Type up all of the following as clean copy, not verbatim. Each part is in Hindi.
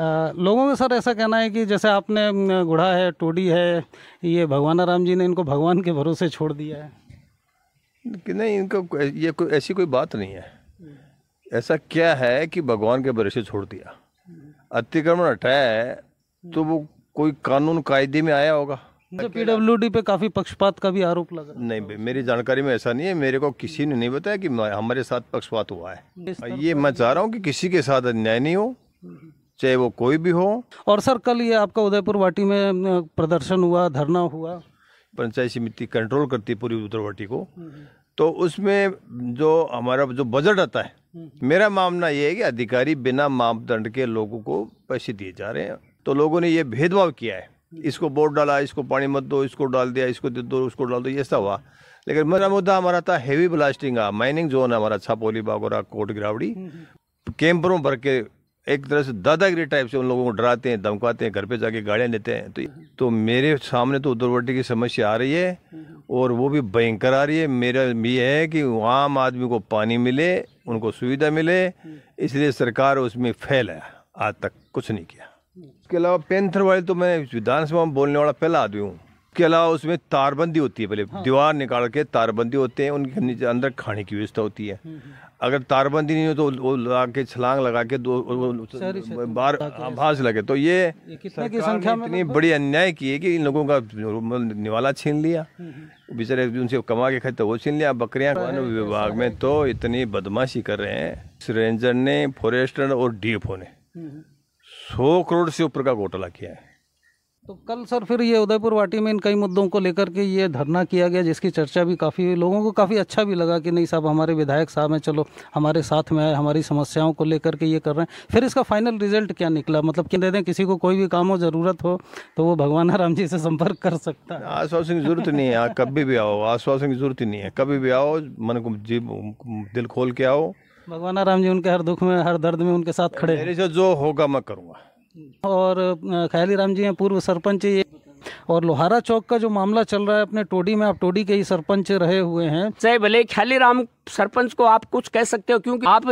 लोगों का सर ऐसा कहना है कि जैसे आपने गुढ़ा है, टोडी है, ये भगवानाराम जी ने इनको भगवान के भरोसे छोड़ दिया है कि नहीं, इनको ये कोई ऐसी कोई बात नहीं है। ऐसा क्या है कि भगवान के भरोसे छोड़ दिया? अतिक्रमण हटाया है तो वो कोई कानून कायदे में आया होगा। पीडब्ल्यूडी पे काफी पक्षपात का भी आरोप लगा। नहीं भाई, मेरी जानकारी में ऐसा नहीं है। मेरे को किसी ने नहीं बताया कि हमारे साथ पक्षपात हुआ है। ये मैं चाह रहा हूँ कि किसी के साथ अन्याय नहीं हो, चाहे वो कोई भी हो। और सर कल ये आपका उदयपुर वाटी में प्रदर्शन हुआ, धरना हुआ, पंचायत समिति कंट्रोल करती है पूरी उदयपुर को, तो उसमें जो हमारा जो बजट आता है, मेरा मानना ये है कि अधिकारी बिना मापदंड के लोगों को पैसे दिए जा रहे हैं। तो लोगों ने ये भेदभाव किया है, इसको वोट डाला, इसको पानी मत दो, इसको डाल दिया, इसको दे दो, उसको डाल दो, ये ऐसा हुआ। लेकिन मेरा मुद्दा हमारा था हेवी ब्लास्टिंग का, माइनिंग जोन है हमारा, छापोली, बागोरा, कोट गिरावड़ी, कैंपरों भर के एक तरह से दादागिरी टाइप से उन लोगों को डराते हैं, धमकाते हैं, घर पे जाके गाड़ियाँ लेते हैं। तो मेरे सामने तो उदयपुर की समस्या आ रही है और वो भी भयंकर आ रही है। मेरा ये है कि आम आदमी को पानी मिले, उनको सुविधा मिले, इसलिए सरकार उसमें फेल है, आज तक कुछ नहीं किया। इसके अलावा पैंथर वाले तो मैं विधानसभा में बोलने वाला पहला आदमी हूँ। इसके अलावा उसमें तारबंदी होती है, पहले दीवार निकाल के तारबंदी होते हैं, उनके नीचे अंदर खाने की व्यवस्था होती है। अगर तारबंदी नहीं हो तो वो लगा के छलांग लगा के बाहर भास लगे। तो ये कितने की संख्या में इतनी बड़ी अन्याय की है कि इन लोगों का निवाला छीन लिया, बेचारे उनसे कमा के खाते वो छीन लिया। बकरियां वन विभाग में तो इतनी बदमाशी कर रहे हैं, रेंजर ने, फॉरेस्टर और डीएफओ ने 100 करोड़ से ऊपर का घोटाला किया है। तो कल सर फिर ये उदयपुर वाटी में इन कई मुद्दों को लेकर के ये धरना किया गया, जिसकी चर्चा भी काफ़ी लोगों को काफ़ी अच्छा भी लगा कि नहीं साहब हमारे विधायक साहब हैं, चलो हमारे साथ में है, हमारी समस्याओं को लेकर के ये कर रहे हैं। फिर इसका फाइनल रिजल्ट क्या निकला? मतलब कि दे दें किसी को कोई भी काम हो, ज़रूरत हो तो वो भगवानाराम जी से संपर्क कर सकता है। आश्वासन की जरूरत नहीं है, कभी भी आओ, आश्वासन की जरूरत ही नहीं है। कभी भी आओ, मन को दिल खोल के आओ, भगवानाराम जी उनके हर दुख में, हर दर्द में उनके साथ खड़े। मेरे से जो होगा मैं करूँगा। और ख्याली राम जी हैं, पूर्व सरपंच ये। और लोहारा चौक का जो मामला चल रहा है अपने टोडी में, आप टोडी के ही सरपंच रहे हुए हैं। चाहे भले ख्याली राम सरपंच को आप कुछ कह सकते हो, क्योंकि आप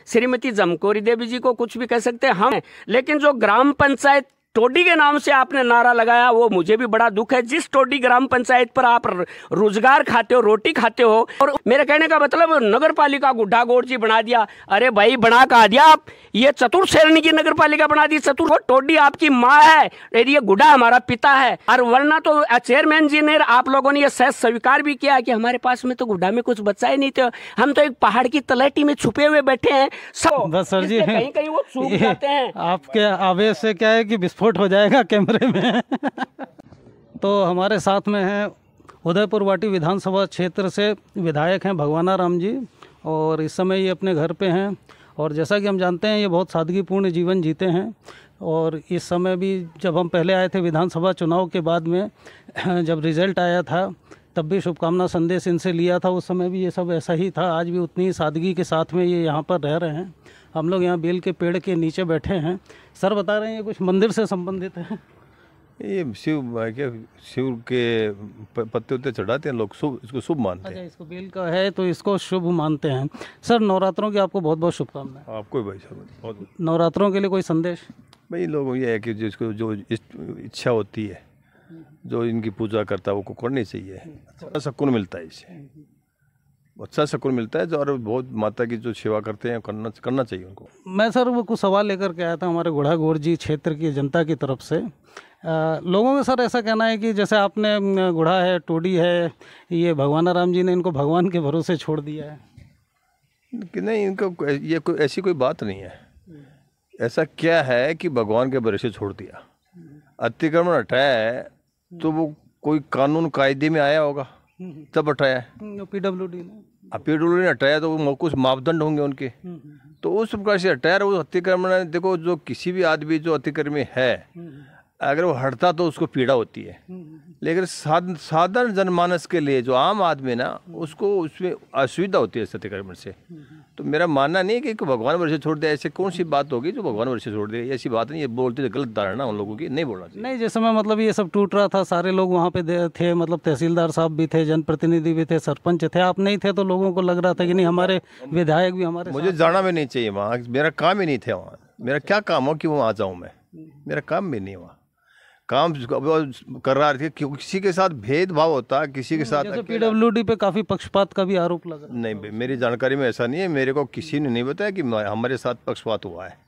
श्रीमती जमकोरी देवी जी को कुछ भी कह सकते हैं हम, लेकिन जो ग्राम पंचायत टोडी के नाम से आपने नारा लगाया वो मुझे भी बड़ा दुख है। जिस टोडी ग्राम पंचायत पर आप रोजगार खाते हो, रोटी खाते हो, और मेरे कहने का मतलब नगर पालिका गुड्डा गोड़ जी बना दिया। अरे भाई बना कहा दिया आप, ये चतुर श्रेणी की नगर पालिका बना दी। चतुर टोडी आपकी माँ है, ये गुड्डा हमारा पिता है। और वरना तो चेयरमैन जी ने, आप लोगों ने यह सहज स्वीकार भी किया कि हमारे पास में तो गुड्डा में कुछ बचा ही नहीं थे, हम तो एक पहाड़ की तलहटी में छुपे हुए बैठे हैं। सब बस सर जी कहीं कहीं वो चूक जाते हैं। आपके आवेश से क्या है कि विस्फोट हो जाएगा कैमरे में। तो हमारे साथ में हैं उदयपुर वाटी विधानसभा क्षेत्र से विधायक हैं भगवानाराम जी, और इस समय ये अपने घर पे हैं। और जैसा कि हम जानते हैं ये बहुत सादगीपूर्ण जीवन जीते हैं। और इस समय भी जब हम पहले आए थे विधानसभा चुनाव के बाद में, जब रिज़ल्ट आया था तब भी शुभकामना संदेश इनसे लिया था, उस समय भी ये सब ऐसा ही था। आज भी उतनी ही सादगी के साथ में ये यहाँ पर रह रहे हैं। हम लोग यहाँ बेल के पेड़ के नीचे बैठे हैं। सर बता रहे हैं ये कुछ मंदिर से संबंधित है। ये शिव के पत्ते उत्ते चढ़ाते हैं लोग, शुभ, इसको शुभ मानते हैं। अच्छा, इसको बेल का है तो इसको शुभ मानते हैं। सर नवरात्रों की आपको बहुत बहुत शुभकामनाएं। आपको भाई साहब बहुत। नवरात्रों के लिए कोई संदेश? भाई लोगों ये है कि जिसको जो इच्छा होती है, जो इनकी पूजा करता है वो को करनी चाहिए। अच्छा सुकून मिलता है इससे, अच्छा सुकून मिलता है। जो और बहुत माता की जो सेवा करते हैं करना चाहिए उनको। मैं सर वो कुछ सवाल लेकर के आया था हमारे गुढ़ा गोरजी क्षेत्र की जनता की तरफ से। लोगों का सर ऐसा कहना है कि जैसे आपने गुढ़ा है, टोडी है, ये भगवानाराम जी ने इनको भगवान के भरोसे छोड़ दिया है कि नहीं, इनको ये कोई ऐसी कोई बात नहीं है। ऐसा क्या है कि भगवान के भरोसे छोड़ दिया? अतिक्रमण हटाया है तो वो कोई कानून कायदे में आया होगा तब हटाया है। पीडब्ल्यूडी ने हटाया तो वो कुछ मापदंड होंगे उनके, तो उस प्रकार से हटाया। वो अतिक्रमण, देखो जो किसी भी आदमी जो अतिक्रमी है, अगर वो हटता तो उसको पीड़ा होती है, लेकिन साधारण जनमानस के लिए जो आम आदमी ना, उसको उसमें असुविधा होती है इस अतिक्रमण से। तो मेरा मानना नहीं है कि भगवान वर्षे छोड़ दे, ऐसे कौन सी बात होगी जो भगवान वर्षे छोड़ दे, ऐसी बात नहीं। ये बोलते गलत धारणा उन लोगों की, नहीं बोलना चाहिए। नहीं, जिस समय मतलब ये सब टूट रहा था, सारे लोग वहाँ पे थे, मतलब तहसीलदार साहब भी थे, जनप्रतिनिधि भी थे, सरपंच थे, आप नहीं थे, तो लोगों को लग रहा था कि नहीं हमारे विधायक भी हमारे। मुझे जाना भी नहीं चाहिए वहाँ, मेरा काम ही नहीं था वहाँ। मेरा क्या काम हो कि वहाँ जाऊँ मैं? मेरा काम भी नहीं हुआ। काम कर रहा है कि किसी के साथ भेदभाव होता, किसी के साथ जैसे पीडब्ल्यूडी पे काफी पक्षपात का भी आरोप लगा। नहीं भाई, मेरी जानकारी में ऐसा नहीं है। मेरे को किसी ने नहीं बताया कि हमारे साथ पक्षपात हुआ है।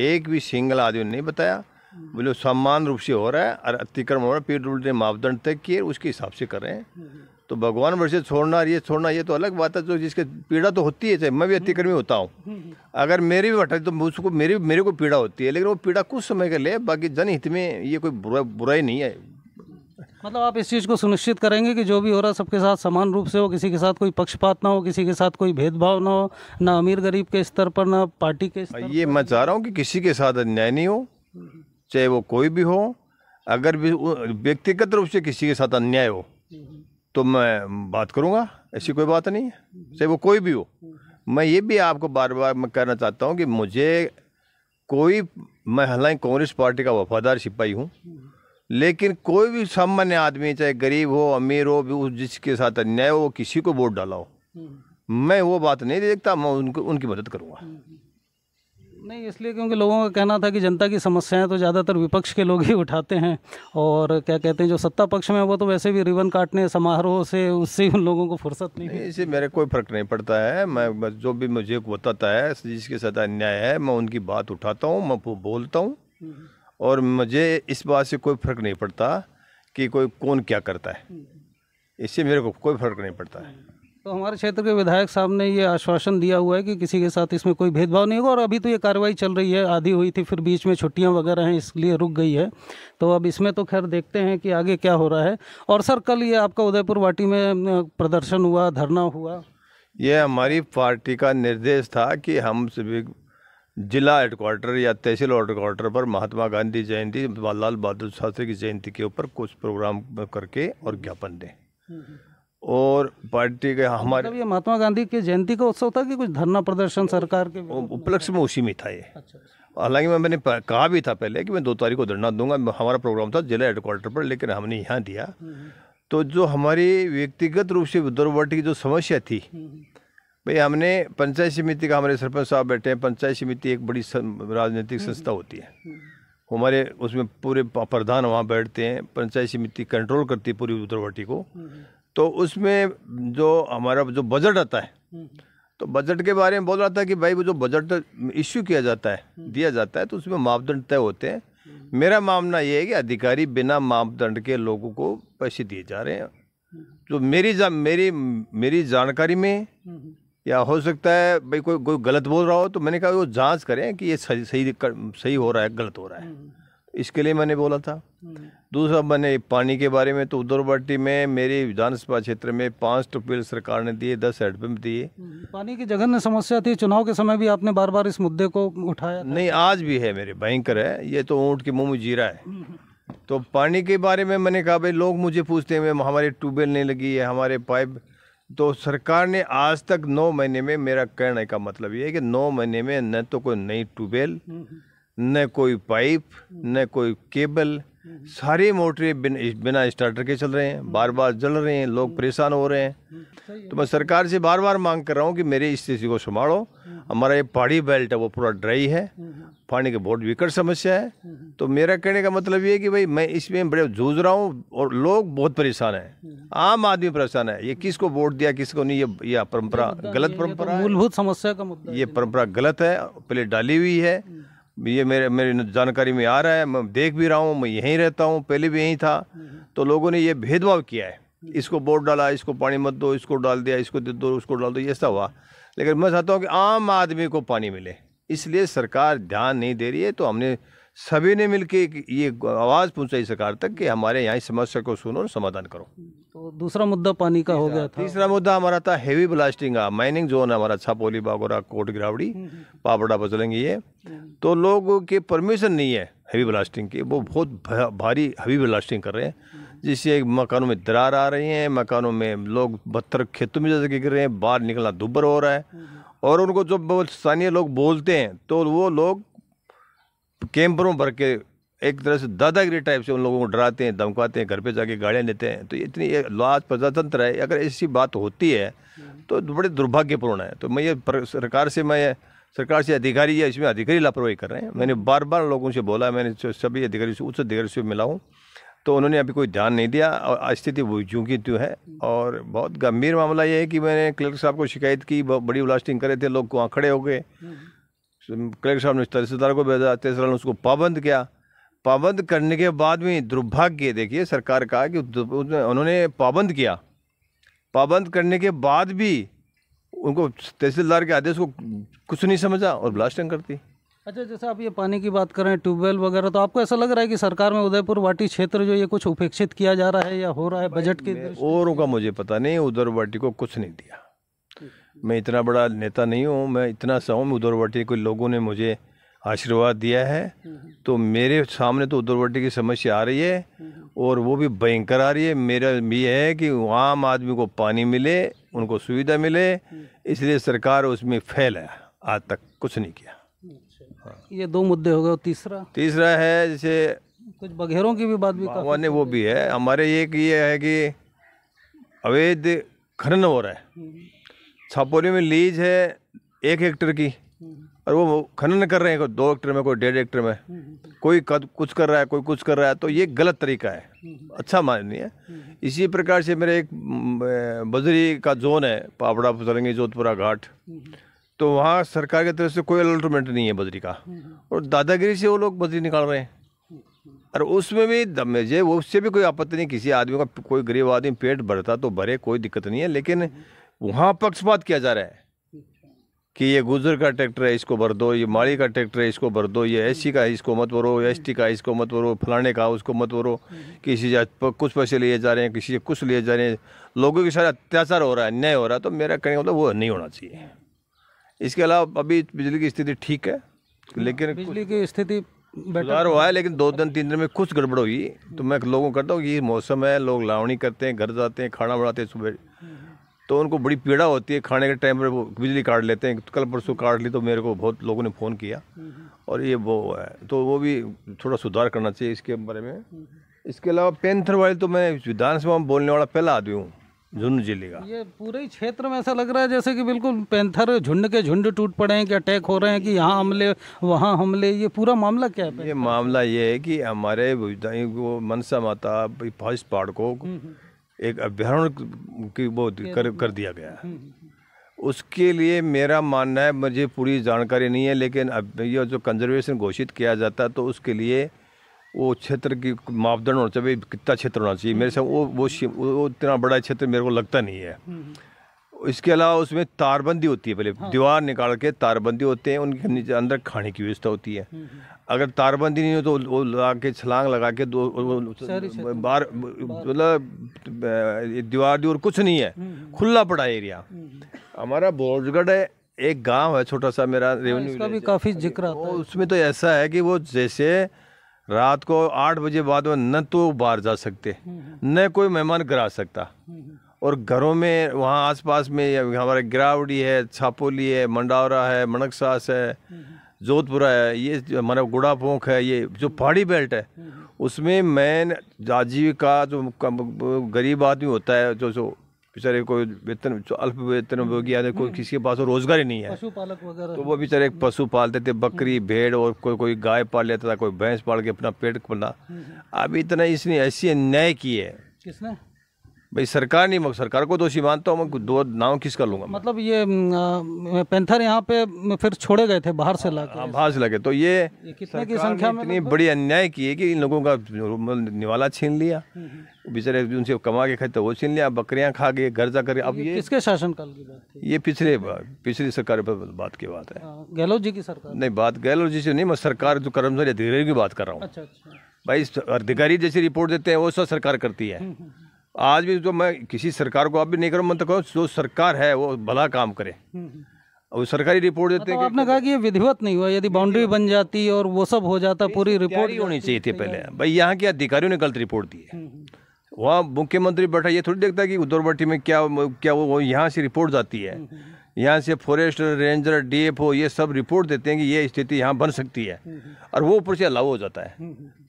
एक भी सिंगल आदमी ने नहीं बताया। बोले समान रूप से हो रहा है और अतिक्रमण हो रहा है, पीडब्ल्यूडी ने मापदंड तय किए, उसके हिसाब से कर रहे हैं। तो भगवान वर्षे छोड़ना और ये तो अलग बात है। जो जिसके पीड़ा तो होती है, चाहे मैं भी अतिक्रमी होता हूँ, अगर मेरी भी हटाई तो उसको मेरे को पीड़ा होती है, लेकिन वो पीड़ा कुछ समय के लिए, बाकी जनहित में ये कोई बुराई नहीं है। मतलब आप इस चीज़ को सुनिश्चित करेंगे कि जो भी हो रहा है सबके साथ समान रूप से हो, किसी के साथ कोई पक्षपात ना हो, किसी के साथ कोई भेदभाव ना हो, ना अमीर गरीब के स्तर पर, ना पार्टी के स्तर ये मैं चाह रहा हूँ कि किसी के साथ अन्याय नहीं हो, चाहे वो कोई भी हो। अगर भी व्यक्तिगत रूप से किसी के साथ अन्याय हो तो मैं बात करूंगा, ऐसी कोई बात नहीं है, चाहे वो कोई भी हो। मैं ये भी आपको बार बार मैं कहना चाहता हूँ कि मैं हालांकि कांग्रेस पार्टी का वफादार सिपाही हूँ, लेकिन कोई भी सामान्य आदमी, चाहे गरीब हो अमीर हो, जिसके साथ अन्याय हो, वो किसी को वोट डाला हो, मैं वो बात नहीं देखता, मैं उनकी मदद करूँगा। नहीं, इसलिए क्योंकि लोगों का कहना था कि जनता की समस्याएं तो ज़्यादातर विपक्ष के लोग ही उठाते हैं, और क्या कहते हैं जो सत्ता पक्ष में वो तो वैसे भी रिबन काटने समारोह से उससे उन लोगों को फुर्सत नहीं है। इससे मेरे कोई फर्क नहीं पड़ता है। मैं जो भी मुझे बताता है, जिसके साथ अन्याय है, मैं उनकी बात उठाता हूँ, मैं बोलता हूँ, और मुझे इस बात से कोई फर्क नहीं पड़ता कि कौन क्या करता है। इससे मेरे को कोई फर्क नहीं पड़ता है। तो हमारे क्षेत्र के विधायक साहब ने ये आश्वासन दिया हुआ है कि किसी के साथ इसमें कोई भेदभाव नहीं होगा, और अभी तो ये कार्रवाई चल रही है, आधी हुई थी, फिर बीच में छुट्टियां वगैरह हैं इसलिए रुक गई है। तो अब इसमें तो खैर देखते हैं कि आगे क्या हो रहा है। और सर, कल ये आपका उदयपुर वाटी में प्रदर्शन हुआ, धरना हुआ, ये हमारी पार्टी का निर्देश था कि हम सभी जिला हेडक्वार्टर या तहसील हेडक्वार्टर पर महात्मा गांधी जयंती, लाल बहादुर शास्त्री की जयंती के ऊपर कुछ प्रोग्राम करके और ज्ञापन दें। और पार्टी के हमारे मतलब ये महात्मा गांधी की जयंती का उत्सव था कि कुछ धरना प्रदर्शन सरकार के उपलक्ष्य में उसी में था ये। हालांकि मैंने कहा भी था पहले कि मैं 2 तारीख को धरना दूंगा। हमारा प्रोग्राम था जिला हेडक्वार्टर पर, लेकिन हमने यहाँ दिया। तो जो हमारी व्यक्तिगत रूप से उदयपुर की जो समस्या थी भाई, हमने पंचायत समिति का, हमारे सरपंच साहब बैठे हैं, पंचायत समिति एक बड़ी राजनीतिक संस्था होती है, हमारे उसमें पूरे प्रधान वहाँ बैठते हैं, पंचायत समिति कंट्रोल करती है पूरी उदयपुर को। तो उसमें जो हमारा जो बजट आता है, तो बजट के बारे में बोल रहा था कि भाई वो जो बजट इश्यू किया जाता है, दिया जाता है, तो उसमें मापदंड तय होते हैं। मेरा मानना ये है कि अधिकारी बिना मापदंड के लोगों को पैसे दिए जा रहे हैं। जो मेरी जानकारी में, या हो सकता है भाई कोई गलत बोल रहा हो, तो मैंने कहा वो जांच करें कि ये सही हो रहा है, गलत हो रहा है। इसके लिए मैंने बोला था। दूसरा, मैंने पानी के बारे में, तो उदयपुर में मेरे विधानसभा क्षेत्र में 5 ट्यूबवेल सरकार ने दिए, 10 हैंडपंप दिए। पानी की जघन्य समस्या थी, चुनाव के समय भी आपने बार बार इस मुद्दे को उठाया था। नहीं, आज भी है मेरे, भयंकर है, ये तो ऊँट के मुँह में जीरा है। तो पानी के बारे में मैंने कहा भाई, लोग मुझे पूछते हैं हमारे ट्यूबवेल नहीं लगी है, हमारे पाइप, तो सरकार ने आज तक 9 महीने में, मेरा कहने का मतलब ये है कि 9 महीने में न तो कोई नई ट्यूबवेल, न कोई पाइप, न कोई केबल, सारी मोटरें बिना स्टार्टर के चल रहे हैं, बार बार जल रहे हैं, लोग परेशान हो रहे हैं। तो मैं सरकार से बार बार मांग कर रहा हूँ कि मेरे इस स्थिति को संभालो। हमारा ये पहाड़ी बेल्ट है वो पूरा ड्राई है, पानी की बहुत विकट समस्या है। तो मेरा कहने का मतलब ये है कि भाई मैं इसमें बड़े जूझ रहा हूँ, और लोग बहुत परेशान हैं, आम आदमी परेशान है। ये किसको वोट दिया, किसको नहीं, ये परंपरा गलत परंपरा है, मूलभूत समस्या का मुद्दा, ये परंपरा गलत है, पहले डाली हुई है। ये मेरी जानकारी में आ रहा है, मैं देख भी रहा हूँ, मैं यहीं रहता हूँ, पहले भी यहीं था। तो लोगों ने ये भेदभाव किया है, इसको वोट डाला, इसको पानी मत दो, इसको डाल दिया, इसको दे दो, उसको डाल दो, ये ऐसा हुआ। लेकिन मैं चाहता हूँ कि आम आदमी को पानी मिले, इसलिए सरकार ध्यान नहीं दे रही है। तो हमने सभी ने मिलकर ये आवाज़ पहुँचाई सरकार तक कि हमारे यहाँ समस्या को सुनो और समाधान करो। तो दूसरा मुद्दा पानी का हो गया था। तीसरा मुद्दा हमारा था हेवी ब्लास्टिंग का, माइनिंग जोन हमारा छापोली, बागोरा, कोट गिरावड़ी, पापड़ा बचलेंगे ये। तो लोगों के परमिशन नहीं है हेवी ब्लास्टिंग की, वो बहुत भारी हेवी ब्लास्टिंग कर रहे हैं, जिससे मकानों में दरार आ रही हैं, मकानों में लोग बदतर खेतों में जैसे गिर रहे हैं, बाहर निकलना दुब्बर हो रहा है। और उनको जो स्थानीय लोग बोलते हैं, तो वो लोग कैंपरों भर के एक तरह से दादागिरी टाइप से उन लोगों को डराते हैं, धमकाते हैं, घर पे जाके गाड़ियाँ लेते हैं। तो इतनी लाज प्रजातंत्र है, अगर ऐसी बात होती है तो बड़े दुर्भाग्यपूर्ण है। तो मैं ये सरकार से मैं सरकार से अधिकारी या इसमें अधिकारी लापरवाही कर रहे हैं। मैंने बार बार लोगों से बोला, मैंने सभी अधिकारी से, उच्च अधिकारी से मिला हूँ, तो उन्होंने अभी कोई ध्यान नहीं दिया और स्थिति वो यूँ की त्यों है। और बहुत गंभीर मामला ये है कि मैंने कलेक्टर साहब को शिकायत की, बहुत बड़ी ब्लास्टिंग करे थे, लोग वहाँ खड़े हो गए। कलेक्टर साहब ने तहसीलदार को भेजा, तहसीलदार ने उसको पाबंद किया। पाबंद करने के बाद में दुर्भाग्य देखिए सरकार का कि उन्होंने पाबंद किया, पाबंद करने के बाद भी उनको तहसीलदार के आदेश को कुछ नहीं समझा और ब्लास्टिंग करती। अच्छा, जैसे आप ये पानी की बात करें, ट्यूबवेल वगैरह, तो आपको ऐसा लग रहा है कि सरकार में उदयपुर वाटी क्षेत्र जो ये कुछ उपेक्षित किया जा रहा है या हो रहा है बजट के? औरों का मुझे पता नहीं, उधर वाटी को कुछ नहीं दिया। मैं इतना बड़ा नेता नहीं हूँ, मैं इतना सा हूँ, उधर वाटी को लोगों ने मुझे आशीर्वाद दिया है, तो मेरे सामने तो उधरवटी की समस्या आ रही है और वो भी भयंकर आ रही है। मेरा ये है कि आम आदमी को पानी मिले, उनको सुविधा मिले, इसलिए सरकार उसमें फेल है, आज तक कुछ नहीं किया। ये दो मुद्दे हो गए। तीसरा है जैसे कुछ बघेरों की भी बात भी भगवान ने, वो भी है हमारे। एक ये है कि अवैध खनन हो रहा है, छापोली में लीज है 1 हेक्टेयर की और वो खनन कर रहे हैं, कोई 2 हेक्टेयर में, कोई 1.5 हेक्टेयर में, कोई कुछ कर रहा है, कोई कुछ कर रहा है, तो ये गलत तरीका है, अच्छा मान नहीं है। इसी प्रकार से मेरे एक बजरी का जोन है, पापड़ा फुसलंगी जोधपुरा घाट, तो वहाँ सरकार की तरफ से कोई अलॉटमेंट नहीं है बजरी का, और दादागिरी से वो लोग बजरी निकाल रहे हैं। और उसमें भी मुझे वो उससे भी कोई आपत्ति नहीं, किसी आदमी का, कोई गरीब आदमी पेट भरता तो भरे, कोई दिक्कत नहीं है, लेकिन वहाँ पक्षपात किया जा रहा है कि ये गुजर का ट्रैक्टर है इसको भर दो, ये माली का ट्रैक्टर है इसको भर दो, ये एससी का है इसको मत भरो, एसटी का इसको मत भरो, फलाने का उसको मत भरो। किसी से कुछ पैसे लिए जा रहे हैं, किसी से कुछ लिए जा रहे हैं, लोगों के साथ अत्याचार हो रहा है, अन्याय हो रहा है। तो मेरा कहने का मतलब वो नहीं होना चाहिए। इसके अलावा अभी बिजली की स्थिति ठीक है, लेकिन बिजली की स्थिति सुधार हुआ है, लेकिन 2 दिन 3 दिन में कुछ गड़बड़ हुई। तो मैं लोगों को करता हूँ कि ये मौसम है, लोग लावणी करते हैं, घर जाते हैं, खाना बनाते हैं सुबह, तो उनको बड़ी पीड़ा होती है, खाने के टाइम पर वो बिजली काट लेते हैं। कल परसों काट ली, तो मेरे को बहुत लोगों ने फ़ोन किया, और ये वो है, तो वो भी थोड़ा सुधार करना चाहिए इसके बारे में। इसके अलावा पैंथर वाले, तो मैं विधानसभा में बोलने वाला पहला आदमी हूँ झुंड जिले का। ये पूरे ही क्षेत्र में ऐसा लग रहा है जैसे कि बिल्कुल पैंथर झुंड के झुंड टूट पड़े हैं, कि अटैक हो रहे हैं, कि यहाँ हमले वहाँ हमले, ये पूरा मामला क्या है? ये मामला ये है कि हमारे वो मनसा माता फाइस पहाड़ को एक अभ्यारण्य की वो कर दिया गया है। उसके लिए मेरा मानना है, मुझे पूरी जानकारी नहीं है, लेकिन अब ये जो कंजर्वेशन घोषित किया जाता है, तो उसके लिए वो क्षेत्र की मापदंड होना चाहिए, कितना क्षेत्र होना चाहिए। मेरे से वो इतना बड़ा क्षेत्र मेरे को लगता नहीं है। इसके अलावा उसमें तारबंदी होती है, पहले दीवार निकाल के तारबंदी होते हैं, उनके नीचे अंदर खाने की व्यवस्था होती है। अगर तारबंदी नहीं हो तो वो लगा के छलांग लगा के बाहर, मतलब दीवार कुछ नहीं है, खुला पड़ा एरिया। हमारा बोरगढ़ है, एक गांव है छोटा सा, मेरा रेवेन्यू का भी काफी जिक्र आता है। उसमें तो ऐसा है कि वो जैसे रात को 8 बजे बाद में न तो बाहर जा सकते, न कोई मेहमान घर आ सकता, और घरों में वहाँ आसपास में हमारा गिरावड़ी है, छापोली है, मंडावरा है, मनकसास है, जोधपुरा है, ये हमारा गुड़ापोंख है, ये जो पहाड़ी बेल्ट है, उसमें मेन आजीविका जो गरीब आदमी होता है, जो बेचारे कोई वेतन, अल्प वेतन गया, कोई किसी के पास रोजगार ही नहीं है, पशुपालक वगैरह, तो वो बेचारे एक पशु पालते थे, बकरी भेड़, और कोई गाय पाल लेता था, कोई भैंस पाल के अपना पेट पाला। अब इतना इसने ऐसी अन्याय की है। किसने? भाई सरकार नहीं, मैं सरकार को दोषी मानता हूँ, मैं 2 नाम किसका लूंगा। मतलब ये पैंथर यहाँ पे फिर छोड़े गए थे बाहर से लाके? बाहर से लगे, तो ये कितने की संख्या में इतनी बड़ी अन्याय की है कि इन लोगों का निवाला छीन लिया, बेचारे उनसे कमा के खाते वो छीन लिया, बकरियां खा गए, घर जाकर। अब ये किसके शासनकाल की बात थी? ये पिछली सरकार पर बात की बात है। गहलोत जी की सरकार? नहीं, बात गहलोत जी से नहीं, मैं सरकार जो कर्मचारी अधिकारी की बात कर रहा हूँ। अच्छा। भाई अधिकारी जैसी रिपोर्ट देते हैं वो सब सरकार करती है। आज भी जो मैं किसी सरकार को आप भी नहीं करूँ, मैं तो कहूँ जो सरकार है वो भला काम करे, और सरकारी रिपोर्ट देते हैं। आपने कहा कि ये विधिवत नहीं हुआ, यदि बाउंड्री बन जाती और वो सब हो जाता, पूरी रिपोर्ट होनी चाहिए थी पहले। भाई यहाँ के अधिकारियों ने गलत रिपोर्ट दी है। वहाँ मुख्यमंत्री बैठा, ये थोड़ी देखता कि उधरवटी में क्या वो यहाँ से रिपोर्ट जाती है यहाँ से फॉरेस्ट रेंजर, डीएफओ ये सब रिपोर्ट देते हैं कि ये स्थिति यहाँ बन सकती है, और वो ऊपर से अलाउ हो जाता है।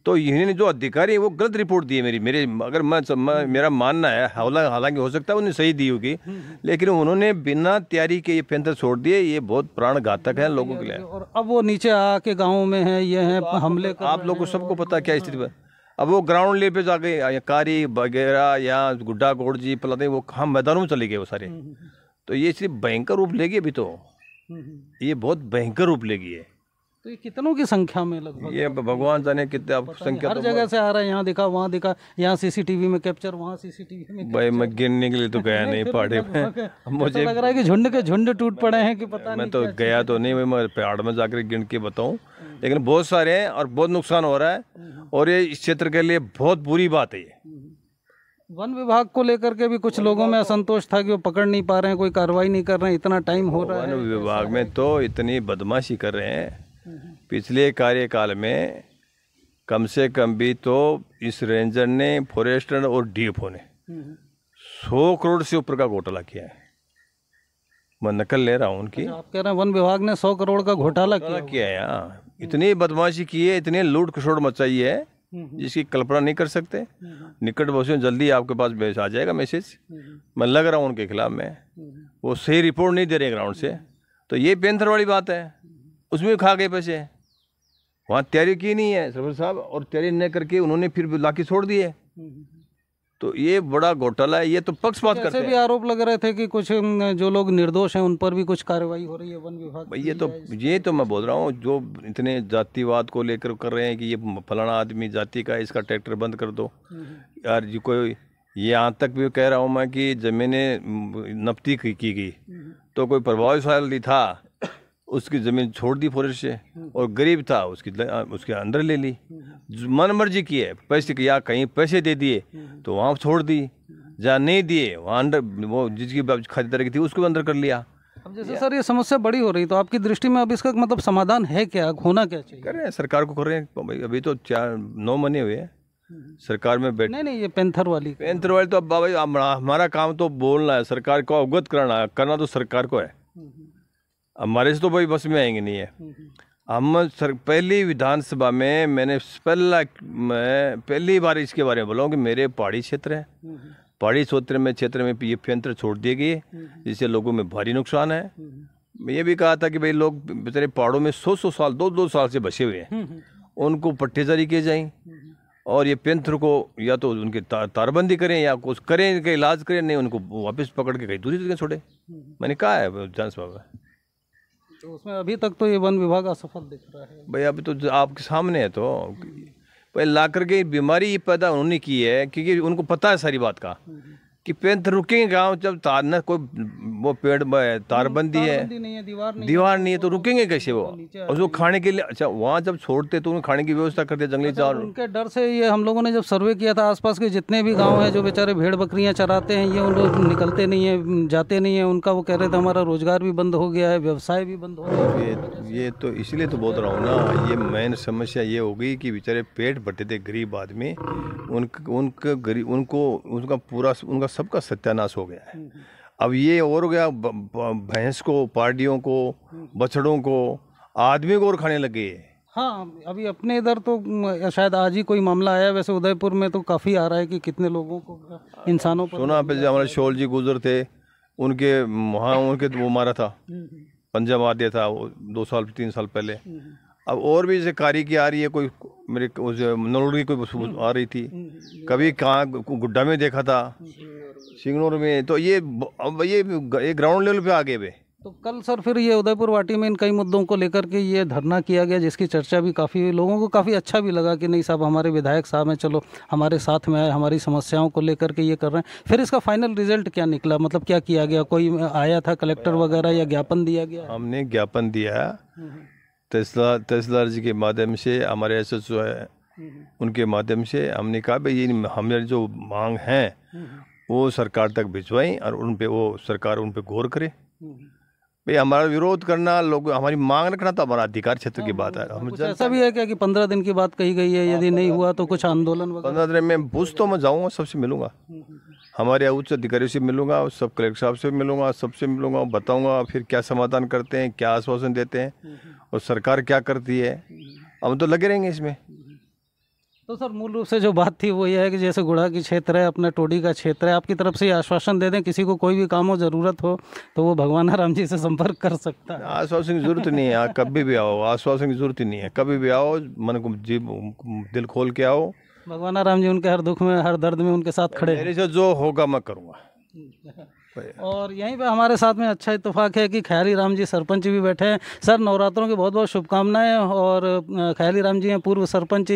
तो इन्होंने जो अधिकारी है वो गलत रिपोर्ट दी है मेरे अगर मेरा मानना है, हालांकि हो सकता है उन्होंने सही दी होगी, लेकिन उन्होंने बिना तैयारी के ये पेंथर छोड़ दिए। ये बहुत प्राण घातक है लोगों के लिए। और अब वो नीचे आके गाँव में है, ये है हमले कर आप लोग को सबको पता है क्या स्थिति है। अब वो ग्राउंड लेवल पे जाके कारी वगैरह या गुड्डा कोट जी पलाते वो हम मैदानों में चले गए वो सारे। तो ये सिर्फ भयंकर रूप लेगी अभी, तो ये बहुत भयंकर रूप लेगी है। तो ये कितनों की संख्या में लगभग? ये भगवान जाने कितने अब संख्या, हर जगह से आ रहा है, यहाँ दिखा वहाँ दिखा, यहाँ सीसीटीवी में कैप्चर, वहाँ सीसीटीवी में। भाई मैं गिनने के लिए तो गया नहीं पहाड़ी में, मुझे लग रहा है कि झुंड के झुंड टूट पड़े हैं कि पता नहीं। मैं तो गया तो नहीं, मैं पहाड़ में जाकर गिन के बताऊं, लेकिन बहुत सारे हैं और बहुत नुकसान हो रहा है, और ये इस क्षेत्र के लिए बहुत बुरी बात है। ये वन विभाग को लेकर के भी कुछ लोगों में असंतोष था कि वो पकड़ नहीं पा रहे हैं, कोई कार्रवाई नहीं कर रहे हैं, इतना टाइम हो रहा है। वन विभाग में तो इतनी बदमाशी कर रहे हैं, पिछले कार्यकाल में कम से कम भी तो इस रेंजर ने, फॉरेस्टर और डीएफओ ने 100 करोड़ से ऊपर का घोटाला किया है। मैं नकल ले रहा हूँ उनकी। आप कह रहे हैं वन विभाग ने 100 करोड़ का घोटाला किया है। यहाँ इतनी बदमाशी की है, इतनी लूट खसोट मचाई है जिसकी कल्पना नहीं कर सकते। निकट भविष्य में जल्दी आपके पास आ जाएगा मैसेज। मैं लग रहा हूँ उनके खिलाफ में, वो सही रिपोर्ट नहीं दे रहे ग्राउंड से। तो ये पेंथर वाली बात है, उसमें भी खा गए पैसे। वहाँ तैयारी की नहीं है सरपंच साहब, और तैयारी न करके उन्होंने फिर लाके छोड़ दिए। तो ये बड़ा घोटाला है। ये तो पक्षपात करते हैं। भी आरोप लग रहे थे कि कुछ जो लोग निर्दोष हैं उन पर भी कुछ कार्रवाई हो रही है वन विभाग। ये तो मैं बोल रहा हूँ, जो इतने जातिवाद को लेकर कर रहे हैं कि ये फलाना आदमी जाति का, इसका ट्रैक्टर बंद कर दो यार जी। कोई ये यहाँ तक भी कह रहा हूँ मैं कि जमीनें नफ्ती की गई, तो कोई प्रभावशाली था उसकी ज़मीन छोड़ दी फॉरेस्ट से, और गरीब था उसके अंदर ले ली। मन मर्जी की है, पैसे या कहीं पैसे दे दिए तो वहाँ छोड़ दी, जहाँ नहीं दिए वहाँ अंदर वो जिसकी खरीदारी की थी उसको अंदर कर लिया। अब जैसे सर ये समस्या बड़ी हो रही, तो आपकी दृष्टि में अब इसका मतलब समाधान है क्या, होना क्या चाहिए? कर रहे हैं, सरकार को कर रहे हैं। अभी तो 9 महीने हुए हैं सरकार में बैठ। नहीं, ये पेंथर वाली तो अब बाबा हमारा काम तो बोलना है, सरकार को अवगत करना तो सरकार को है। हमारे से तो भाई बस में आएंगे नहीं है। हम पहली विधानसभा में मैंने पहली बार इसके बारे में बोला हूँ कि मेरे पहाड़ी क्षेत्र है, पहाड़ी क्षेत्र में ये पेंथर छोड़ दिए गए जिससे लोगों में भारी नुकसान है। मैं ये भी कहा था कि भाई लोग बेचारे पहाड़ों में 100 साल 2 साल से बसे हुए हैं, उनको पट्टे जारी किए जाएं, और ये पेंथर को या तो उनकी तारबंदी करें या कुछ करें, इनका इलाज करें, नहीं उनको वापस पकड़ के कहीं दूसरी जगह छोड़े। मैंने कहा है विधानसभा में। तो उसमें अभी तक तो ये वन विभाग असफल दिख रहा है। भाई अभी तो आपके सामने है, तो भाई ला करके बीमारी पैदा उन्होंने की है, क्योंकि उनको पता है सारी बात का कि पेंथर रुकेंगे गाँव जब तार न कोई वो पेड़ तारबंदी है, दीवार नहीं है, तो रुकेंगे कैसे वो? उसको खाने के लिए अच्छा वहाँ जब छोड़ते तो उन्हें खाने की व्यवस्था करते जंगली चावल। उनके डर से ये हम लोगों ने जब सर्वे किया था, आसपास के जितने भी गांव हैं जो बेचारे भेड़ बकरियां चराते हैं, ये उन लोग निकलते नहीं है, जाते नहीं है, उनका वो कह रहे थे हमारा रोजगार भी बंद हो गया है, व्यवसाय भी बंद हो गया है। ये तो इसलिए तो बोल रहा हूँ ना, ये मेन समस्या ये हो गई कि बेचारे पेट भरते थे गरीब आदमी, उनका पूरा उनका सबका सत्यानाश हो गया है। अब ये और हो गया, भैंस को, पार्टियों को, बछड़ों को, आदमी को और खाने लगे। हाँ, अभी अपने इधर तो शायद आज ही कोई मामला आया, वैसे उदयपुर में तो काफ़ी आ रहा है कि कितने लोगों को, इंसानों पर सुना पे हमारे शोल जी गुजर थे, उनके वहाँ उनके वो मारा था, पंजा मार दिया था 2 साल 3 साल पहले। अब और भी जैसे कारी की आ रही है, कोई मेरे नलोड़ की कोई आ रही थी, कभी कहाँ गुड्डा में देखा था, सिंगनौर में। तो ये ग्राउंड लेवल पे आ गए वे। तो कल सर फिर ये उदयपुर वाटी में इन कई मुद्दों को लेकर के ये धरना किया गया, जिसकी चर्चा भी काफ़ी लोगों को काफ़ी अच्छा भी लगा कि नहीं साहब हमारे विधायक साहब हैं, चलो हमारे साथ में आए, हमारी समस्याओं को लेकर के ये कर रहे हैं। फिर इसका फाइनल रिजल्ट क्या निकला, मतलब क्या किया गया? कोई आया था कलेक्टर वगैरह या ज्ञापन दिया गया? हमने ज्ञापन दिया तहसीलदार जी के माध्यम से, हमारे एसएचओ है उनके माध्यम से। हमने कहा भाई ये हमारे जो मांग हैं वो सरकार तक भिजवाएं और उन पे वो सरकार उन पे गौर करे। भाई हमारा विरोध करना, लोग हमारी मांग रखना तो हमारा अधिकार क्षेत्र की बात है। हम ऐसा भी है क्या कि 15 दिन की बात कही गई है, यदि नहीं हुआ तो कुछ आंदोलन वगैरह? 15 दिन में बुझ तो मैं जाऊँगा, सबसे मिलूंगा। हमारे उच्च अधिकारियों से मिलूंगा, सब कलेक्टर साहब से मिलूंगा, सबसे मिलूंगा, बताऊंगा फिर क्या समाधान करते हैं, क्या आश्वासन देते हैं और सरकार क्या करती है। हम तो लगे रहेंगे इसमें। तो सर मूल रूप से जो बात थी वो ये है कि जैसे गुड़ा की क्षेत्र है, अपना टोडी का क्षेत्र है, आपकी तरफ से ये आश्वासन दे दें किसी को कोई भी काम हो, ज़रूरत हो तो वो भगवानाराम जी से संपर्क कर सकता है। आश्वासन की जरूरत नहीं है, कभी भी आओ, आश्वासन की जरूरत ही नहीं है, कभी भी आओ, मन को दिल खोल के आओ। भगवानाराम जी उनके हर दुख में, हर दर्द में उनके साथ खड़े हैं। मेरे से जो होगा मैं करूँगा। और यहीं पे हमारे साथ में अच्छा इत्तेफाक है कि ख्याली राम जी सरपंच भी बैठे हैं। सर नवरात्रों की बहुत बहुत शुभकामनाएं। और ख्याली राम जी हैं पूर्व सरपंच।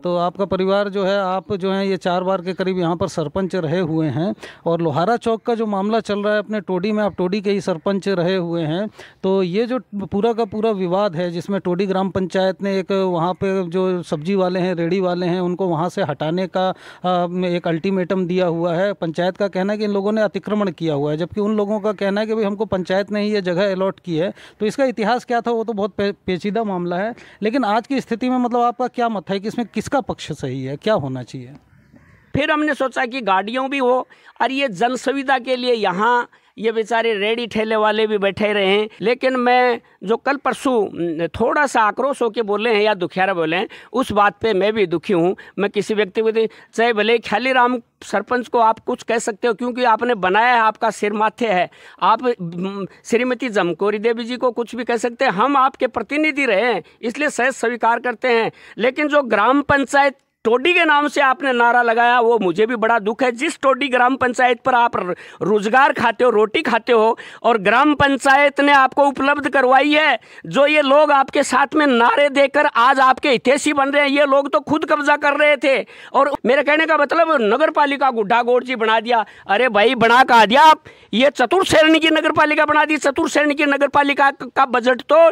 तो आपका परिवार जो है, आप जो हैं ये 4 बार के करीब यहाँ पर सरपंच रहे हुए हैं। और लोहारा चौक का जो मामला चल रहा है अपने टोडी में, आप टोडी के ही सरपंच रहे हुए हैं। तो ये जो पूरा का पूरा विवाद है जिसमें टोडी ग्राम पंचायत ने एक वहाँ पे जो सब्जी वाले हैं, रेडी वाले हैं, उनको वहाँ से हटाने का एक अल्टीमेटम दिया हुआ है। पंचायत का कहना है कि इन लोगों ने अतिक्रमण किया हुआ है, जबकि उन लोगों का कहना है कि भाई हमको पंचायत ने ही ये जगह अलॉट की है। तो इसका इतिहास क्या था वो तो बहुत पेचीदा मामला है। लेकिन आज की स्थिति में मतलब आपका क्या मत है कि इसमें किसका पक्ष सही है, क्या होना चाहिए? फिर हमने सोचा कि गाड़ियों भी हो और ये जन सुविधा के लिए यहाँ ये बेचारे रेडी ठेले वाले भी बैठे रहे हैं। लेकिन मैं जो कल परसों थोड़ा सा आक्रोश होकर बोले हैं या दुखियारा बोले हैं, उस बात पे मैं भी दुखी हूँ। मैं किसी व्यक्ति को चाहे भले ख्याली राम सरपंच को आप कुछ कह सकते हो क्योंकि आपने बनाया है, आपका सिर माथे है। आप श्रीमती जमकोरी देवी जी को कुछ भी कह सकते हैं, हम आपके प्रतिनिधि रहे हैं इसलिए सहज स्वीकार करते हैं। लेकिन जो ग्राम पंचायत टोडी के नाम से आपने नारा लगाया वो मुझे भी बड़ा दुख है। जिस टोडी ग्राम पंचायत पर आप रोजगार खाते हो, रोटी खाते हो, और ग्राम पंचायत ने आपको उपलब्ध करवाई है, जो ये लोग आपके साथ में नारे देकर आज आपके हितैषी बन रहे हैं, ये लोग तो खुद कब्जा कर रहे थे। और मेरे कहने का मतलब नगर पालिका गुड्डा गोड़ जी बना दिया। अरे भाई बना कहा दिया आप, ये चतुर्थ श्रेणी की नगर पालिका बना दी। चतुर्थ श्रेणी की नगर पालिका का बजट तो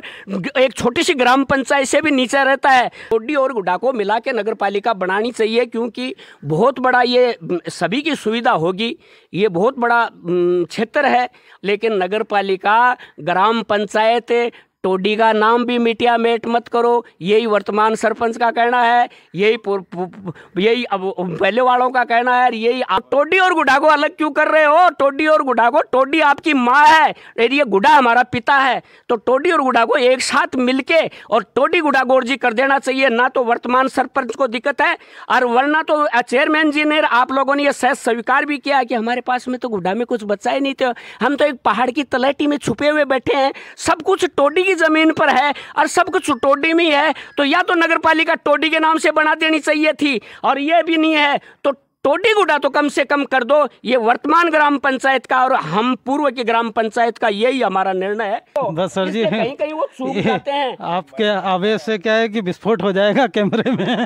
एक छोटी सी ग्राम पंचायत से भी नीचे रहता है। टोडी और गुड्डा को मिला के नगर पालिका बनानी चाहिए क्योंकि बहुत बड़ा ये सभी की सुविधा होगी। ये बहुत बड़ा क्षेत्र है। लेकिन नगर पालिका ग्राम पंचायत टोडी का नाम भी मिटिया मेट मत करो, यही वर्तमान सरपंच का कहना है, यही अब पहले वालों का कहना है। यही आप टोडी और गुड्डा को अलग क्यों कर रहे हो? टोडी और गुड्डा को, टोडी आपकी माँ है और ये गुड्डा हमारा पिता है। तो टोडी और गुड्डा को एक साथ मिलके और टोडी गुड्डा गोड़ जी कर देना चाहिए। ना तो वर्तमान सरपंच को दिक्कत है और वरना तो चेयरमैन जी ने, आप लोगों ने यह सहज स्वीकार भी किया कि हमारे पास में तो गुड्डा में कुछ बचा ही नहीं था, हम तो एक पहाड़ की तलहटी में छुपे हुए बैठे हैं। सब कुछ टोडी जमीन पर है और सब कुछ टोडी में है। तो या तो नगर पालिका टोडी के नाम से बना देनी चाहिए थी, और ये भी नहीं है तो टोडी गुड्डा तो कम से कम कर दो। ये वर्तमान ग्राम पंचायत का और हम पूर्व की ग्राम पंचायत का यही हमारा निर्णय है। तो बस सर जी, कहीं कहीं वो चूक जाते हैं। आपके आवेश से क्या है कि विस्फोट हो जाएगा कैमरे में।